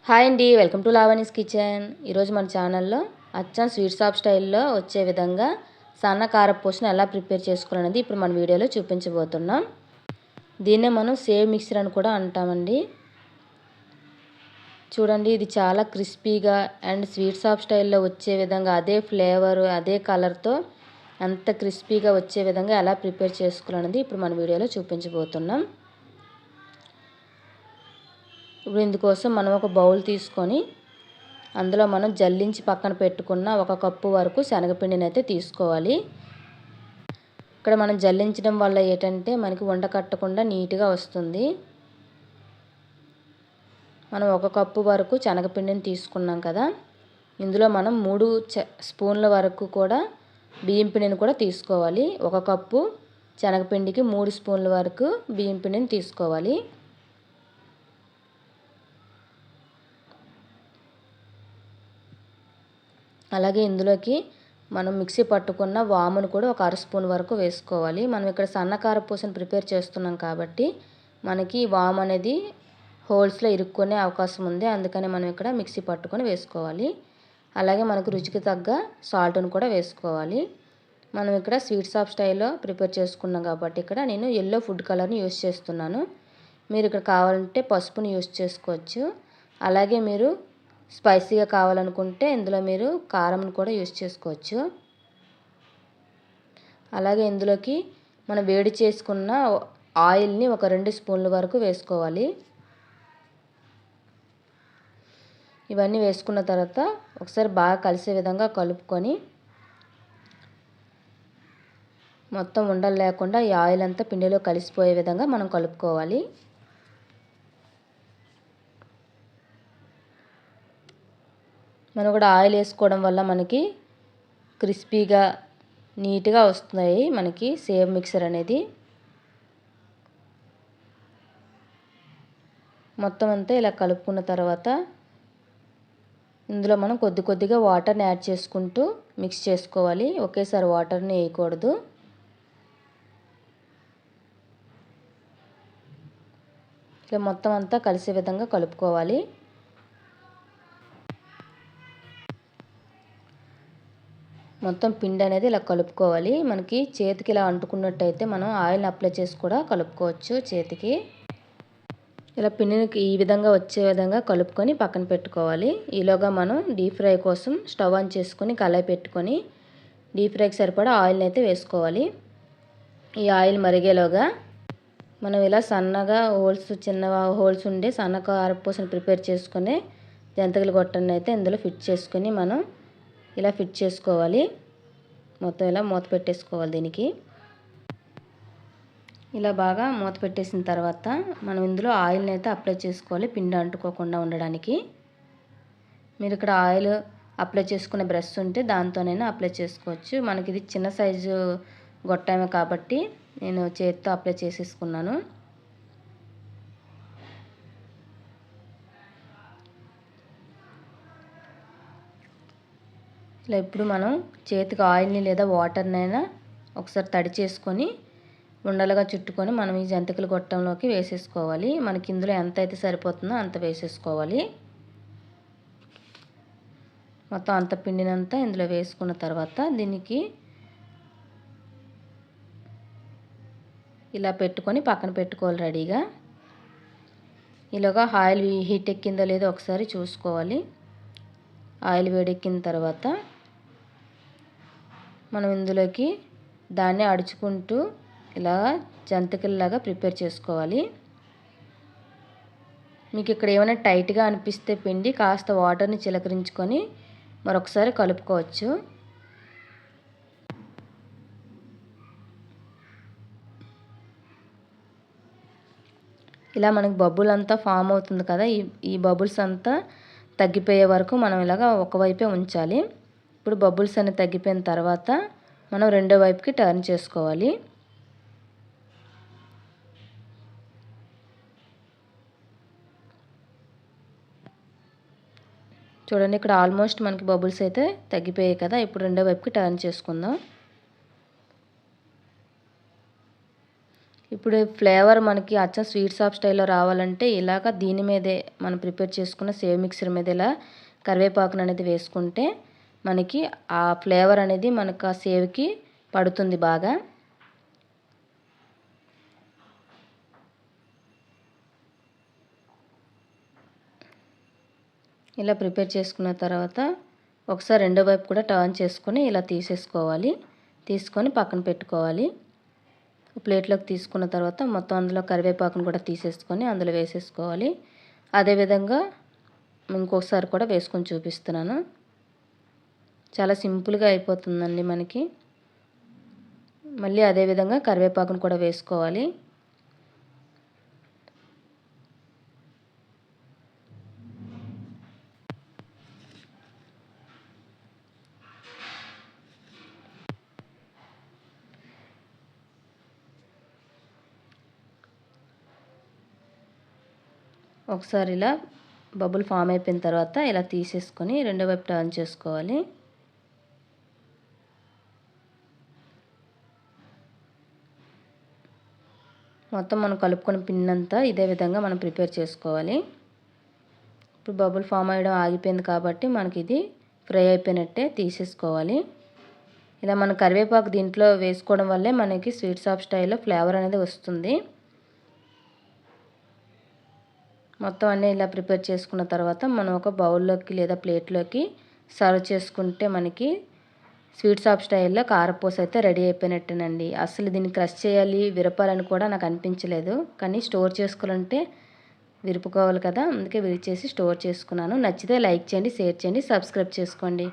Hi అండి, welcome to లావణీస్ kitchen. ఈరోజు మన ఛానల్లో అచ్చం స్వీట్ షాప్ స్టైల్లో వచ్చే విధంగా సన్న కారపూసను ఎలా ప్రిపేర్ చేసుకోవాలనేది ఇప్పుడు మన వీడియోలో చూపించబోతున్నాం. దీన్నే మనం సేవ్ మిక్సర్ అని కూడా అంటామండి. చూడండి, ఇది చాలా క్రిస్పీగా అండ్ స్వీట్ షాప్ స్టైల్లో వచ్చే విధంగా అదే ఫ్లేవర్ అదే కలర్తో అంత క్రిస్పీగా వచ్చే విధంగా ఎలా ప్రిపేర్ చేసుకోవాలనేది ఇప్పుడు మన వీడియోలో చూపించబోతున్నాం. ఇప్పుడు ఇందుకోసం మనం ఒక బౌల్ తీసుకొని అందులో మనం జల్లించి పక్కన పెట్టుకున్న 1 కప్పు వరకు శనగపిండిని అయితే తీసుకోవాలి. ఇక్కడ మనం జల్లించడం వల్ల ఏంటంటే మనకి ఉండకట్టకుండా నీట్గా వస్తుంది. మనం 1 కప్పు వరకు శనగపిండిని తీసుకున్నాం కదా, ఇందులో మనం 3 స్పూన్ల వరకు కూడా బియ్యం పిండిని కూడా తీసుకోవాలి. 1 కప్పు శనగపిండికి 3 స్పూన్ల వరకు బియ్యం పిండిని తీసుకోవాలి. అలాగే ఇందులోకి మనం మిక్సీ పట్టుకున్న వామును కూడా 1 అర స్పూన్ వరకు వేసుకోవాలి. మనం ఇక్కడ సన్న కారపూసను ప్రిపేర్ చేస్తున్నాం కాబట్టి మనకి వాము అనేది హోల్స్లో ఇరుక్కునే అవకాశం ఉంది. అందుకని మనం ఇక్కడ మిక్సీ పట్టుకొని వేసుకోవాలి. అలాగే మనకు రుచికి తగ్గ సాల్ట్ను కూడా వేసుకోవాలి. మనం ఇక్కడ స్వీట్ షాప్ స్టైల్లో ప్రిపేర్ చేసుకున్నాం కాబట్టి ఇక్కడ నేను ఎల్లో ఫుడ్ కలర్ని యూస్ చేస్తున్నాను. మీరు ఇక్కడ కావాలంటే పసుపుని యూస్ చేసుకోవచ్చు. అలాగే మీరు స్పైసీగా కావాలనుకుంటే ఇందులో మీరు కారంను కూడా యూస్ చేసుకోవచ్చు. అలాగే ఇందులోకి మనం వేడి చేసుకున్న ఆయిల్ని 2 స్పూన్ల వరకు వేసుకోవాలి. ఇవన్నీ వేసుకున్న తర్వాత ఒకసారి బాగా కలిసే విధంగా కలుపుకొని మొత్తం ఉండలు లేకుండా ఈ ఆయిల్ అంతా పిండిలో కలిసిపోయే విధంగా మనం కలుపుకోవాలి. మనం కూడా ఆయిల్ వేసుకోవడం వల్ల మనకి క్రిస్పీగా నీట్గా వస్తున్నాయి మనకి సేవ్ మిక్సర్ అనేది. మొత్తం అంతా ఇలా కలుపుకున్న తర్వాత ఇందులో మనం కొద్దిగా వాటర్ని యాడ్ చేసుకుంటూ మిక్స్ చేసుకోవాలి. ఒకేసారి వాటర్ని వేయకూడదు. ఇలా మొత్తం అంతా కలిసే విధంగా కలుపుకోవాలి. మొత్తం పిండి అనేది ఇలా కలుపుకోవాలి. మనకి చేతికి ఇలా అంటుకున్నట్టయితే మనం ఆయిల్ని అప్లై చేసి కూడా కలుపుకోవచ్చు చేతికి. ఇలా పిండిని ఈ విధంగా వచ్చే విధంగా కలుపుకొని పక్కన పెట్టుకోవాలి. ఈలోగా మనం డీప్ ఫ్రై కోసం స్టవ్ ఆన్ చేసుకొని కళాయి పెట్టుకొని డీప్ ఫ్రైకి సరిపడా ఆయిల్ని అయితే వేసుకోవాలి. ఈ ఆయిల్ మరిగేలోగా మనం ఇలా సన్నగా చిన్న హోల్స్ ఉండే సన్న కారపూసను ప్రిపేర్ చేసుకొని జంతికల గొట్టాన్ని అయితే ఇందులో ఫిట్ చేసుకొని మనం ఇలా ఫిట్ చేసుకోవాలి. మొత్తం ఇలా మూత పెట్టేసుకోవాలి. దీనికి ఇలా బాగా మూత పెట్టేసిన తర్వాత మనం ఇందులో ఆయిల్ని అయితే అప్లై చేసుకోవాలి పిండి అంటుకోకుండా ఉండడానికి. మీరు ఇక్కడ ఆయిల్ అప్లై చేసుకునే బ్రష్ ఉంటే దాంతోనైనా అప్లై చేసుకోవచ్చు. మనకి ఇది చిన్న సైజు గొట్టమే కాబట్టి నేను చేతితో అప్లై చేసేసుకున్నాను. ఇలా ఇప్పుడు మనం చేతికి ఆయిల్ని లేదా వాటర్నైనా ఒకసారి తడి చేసుకొని ఉండలుగా చుట్టుకొని మనం ఈ జంతికల గొట్టంలోకి వేసేసుకోవాలి. మనకి ఇందులో ఎంత అయితే సరిపోతుందో అంత వేసేసుకోవాలి. మొత్తం అంత పిండినంతా ఇందులో వేసుకున్న తర్వాత దీనికి ఇలా పెట్టుకొని పక్కన పెట్టుకోవాలి రెడీగా. ఈలోగా ఆయిల్ హీట్ ఎక్కిందో లేదో ఒకసారి చూసుకోవాలి. ఆయిల్ వేడెక్కిన తర్వాత మనం ఇందులోకి దాన్ని అడుచుకుంటూ ఇలా జంతికల్లాగా ప్రిపేర్ చేసుకోవాలి. మీకు ఇక్కడ ఏమైనా టైట్గా అనిపిస్తే పిండి కాస్త వాటర్ని చిలకరించుకొని మరొకసారి కలుపుకోవచ్చు. ఇలా మనకి బబుల్ అంతా ఫామ్ అవుతుంది కదా, ఈ బబుల్స్ అంతా తగ్గిపోయే వరకు మనం ఇలాగ ఒకవైపే ఉంచాలి. ఇప్పుడు బబుల్స్ అన్ని తగ్గిపోయిన తర్వాత మనం రెండో వైపుకి టర్న్ చేసుకోవాలి. చూడండి, ఇక్కడ ఆల్మోస్ట్ మనకి బబుల్స్ అయితే తగ్గిపోయాయి కదా. ఇప్పుడు రెండో వైపుకి టర్న్ చేసుకుందాం. ఇప్పుడు ఫ్లేవర్ మనకి అచ్చం స్వీట్ షాప్ స్టైల్లో రావాలంటే ఇలాగ దీని మీదే మనం ప్రిపేర్ చేసుకున్న సేవ్ మిక్సర్ మీద ఇలా కరివేపాకును అనేది వేసుకుంటే మనకి ఆ ఫ్లేవర్ అనేది మనకు ఆ సేవ్కి పడుతుంది బాగా. ఇలా ప్రిపేర్ చేసుకున్న తర్వాత ఒకసారి రెండో వైపు కూడా టర్న్ చేసుకొని ఇలా తీసేసుకోవాలి. తీసుకొని పక్కన పెట్టుకోవాలి. ప్లేట్లోకి తీసుకున్న తర్వాత మొత్తం అందులో కరివేపాకును కూడా తీసేసుకొని అందులో వేసేసుకోవాలి. అదేవిధంగా ఇంకొకసారి కూడా వేసుకొని చూపిస్తున్నాను. చాలా సింపుల్గా అయిపోతుందండి మనకి. మళ్ళీ అదేవిధంగా కరివేపాకును కూడా వేసుకోవాలి. ఒకసారి ఇలా బబుల్ ఫామ్ అయిపోయిన తర్వాత ఇలా తీసేసుకొని రెండో వైపు టర్న్ చేసుకోవాలి. మొత్తం మనం కలుపుకొని పిండంతా ఇదే విధంగా మనం ప్రిపేర్ చేసుకోవాలి. ఇప్పుడు బబుల్ ఫామ్ అయ్యడం ఆగిపోయింది కాబట్టి మనకి ఇది ఫ్రై అయిపోయినట్టే తీసేసుకోవాలి. ఇలా మన కరివేపాకు దీంట్లో వేసుకోవడం వల్లే మనకి స్వీట్ షాప్ స్టైల్లో ఫ్లేవర్ అనేది వస్తుంది. మొత్తం అన్నీ ఇలా ప్రిపేర్ చేసుకున్న తర్వాత మనం ఒక బౌల్లోకి లేదా ప్లేట్లోకి సర్వ్ చేసుకుంటే మనకి స్వీట్ షాప్ స్టైల్లో కారపూస అయితే రెడీ అయిపోయినట్టేనండి. అసలు దీన్ని క్రష్ చేయాలి విరపాలని కూడా నాకు అనిపించలేదు. కానీ స్టోర్ చేసుకోవాలంటే విరుపుకోవాలి కదా, అందుకే విరిచేసి స్టోర్ చేసుకున్నాను. నచ్చితే లైక్ చేయండి, షేర్ చేయండి, సబ్స్క్రైబ్ చేసుకోండి.